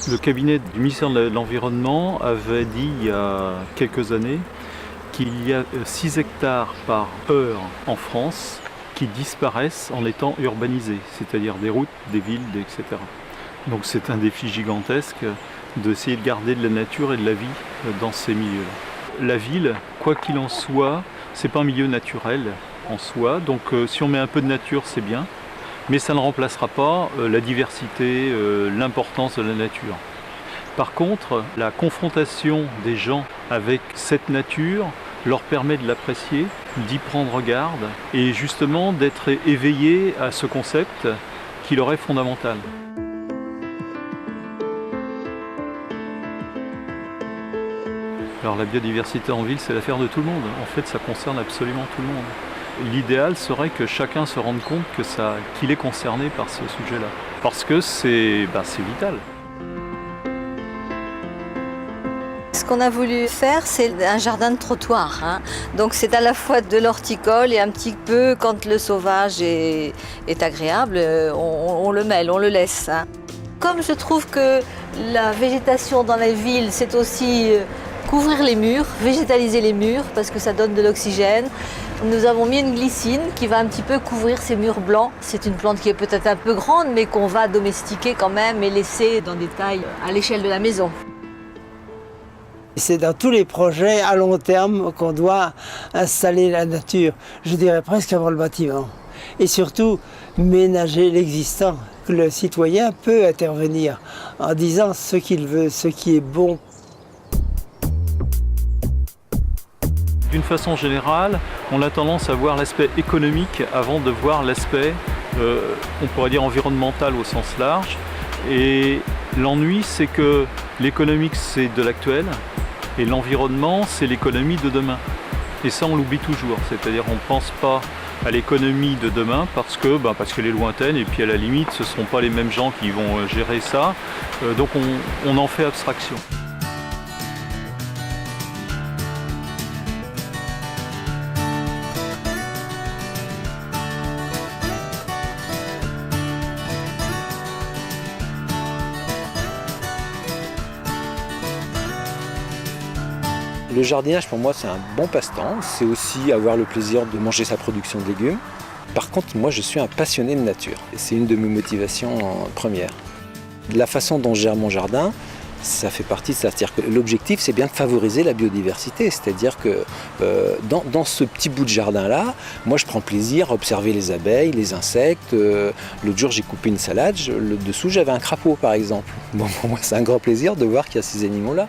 Le cabinet du ministère de l'Environnement avait dit il y a quelques années qu'il y a 6 hectares par heure en France qui disparaissent en étant urbanisés, c'est-à-dire des routes, des villes, etc. Donc c'est un défi gigantesque d'essayer de garder de la nature et de la vie dans ces milieux-là. La ville, quoi qu'il en soit, c'est pas un milieu naturel en soi, donc si on met un peu de nature, c'est bien. Mais ça ne remplacera pas la diversité, l'importance de la nature. Par contre, la confrontation des gens avec cette nature leur permet de l'apprécier, d'y prendre garde et justement d'être éveillés à ce concept qui leur est fondamental. Alors la biodiversité en ville, c'est l'affaire de tout le monde. En fait, ça concerne absolument tout le monde. L'idéal serait que chacun se rende compte qu'il est concerné par ce sujet-là. Parce que c'est vital. Ce qu'on a voulu faire, c'est un jardin de trottoir. Donc c'est à la fois de l'horticole et un petit peu, quand le sauvage est agréable, on le mêle, on le laisse. Comme je trouve que la végétation dans les villes, c'est aussi couvrir les murs, végétaliser les murs, parce que ça donne de l'oxygène. Nous avons mis une glycine qui va un petit peu couvrir ces murs blancs. C'est une plante qui est peut-être un peu grande, mais qu'on va domestiquer quand même et laisser dans des tailles à l'échelle de la maison. C'est dans tous les projets à long terme qu'on doit installer la nature, je dirais presque avant le bâtiment. Et surtout, ménager l'existant, que le citoyen peut intervenir en disant ce qu'il veut, ce qui est bon. D'une façon générale, on a tendance à voir l'aspect économique avant de voir l'aspect, on pourrait dire environnemental au sens large. Et l'ennui, c'est que l'économique, c'est de l'actuel, et l'environnement, c'est l'économie de demain. Et ça, on l'oublie toujours, c'est-à-dire on ne pense pas à l'économie de demain parce qu'elle est lointaine, et puis à la limite, ce ne seront pas les mêmes gens qui vont gérer ça, donc on en fait abstraction. Le jardinage, pour moi, c'est un bon passe-temps. C'est aussi avoir le plaisir de manger sa production de légumes. Par contre, moi, je suis un passionné de nature. C'est une de mes motivations premières. La façon dont je gère mon jardin, ça fait partie de ça. C'est-à-dire que l'objectif, c'est bien de favoriser la biodiversité. C'est-à-dire que dans ce petit bout de jardin-là, moi, je prends plaisir à observer les abeilles, les insectes. L'autre jour, j'ai coupé une salade. Le dessous, j'avais un crapaud, par exemple. Bon, pour moi, c'est un grand plaisir de voir qu'il y a ces animaux-là.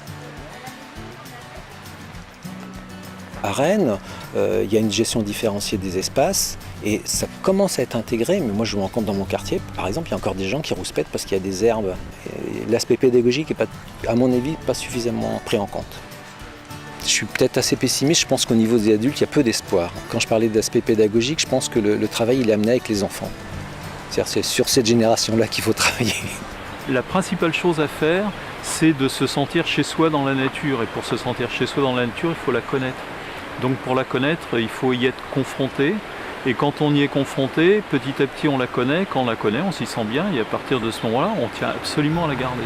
À Rennes, il y a une gestion différenciée des espaces et ça commence à être intégré, mais moi je me rends compte dans mon quartier, par exemple, il y a encore des gens qui rouspètent parce qu'il y a des herbes. L'aspect pédagogique n'est pas, à mon avis, pas suffisamment pris en compte. Je suis peut-être assez pessimiste, je pense qu'au niveau des adultes, il y a peu d'espoir. Quand je parlais d'aspect pédagogique, je pense que le travail il est amené avec les enfants. C'est sur cette génération-là qu'il faut travailler. La principale chose à faire, c'est de se sentir chez soi dans la nature. Et pour se sentir chez soi dans la nature, il faut la connaître. Donc pour la connaître, il faut y être confronté. Et quand on y est confronté, petit à petit on la connaît. Quand on la connaît, on s'y sent bien. Et à partir de ce moment-là, on tient absolument à la garder.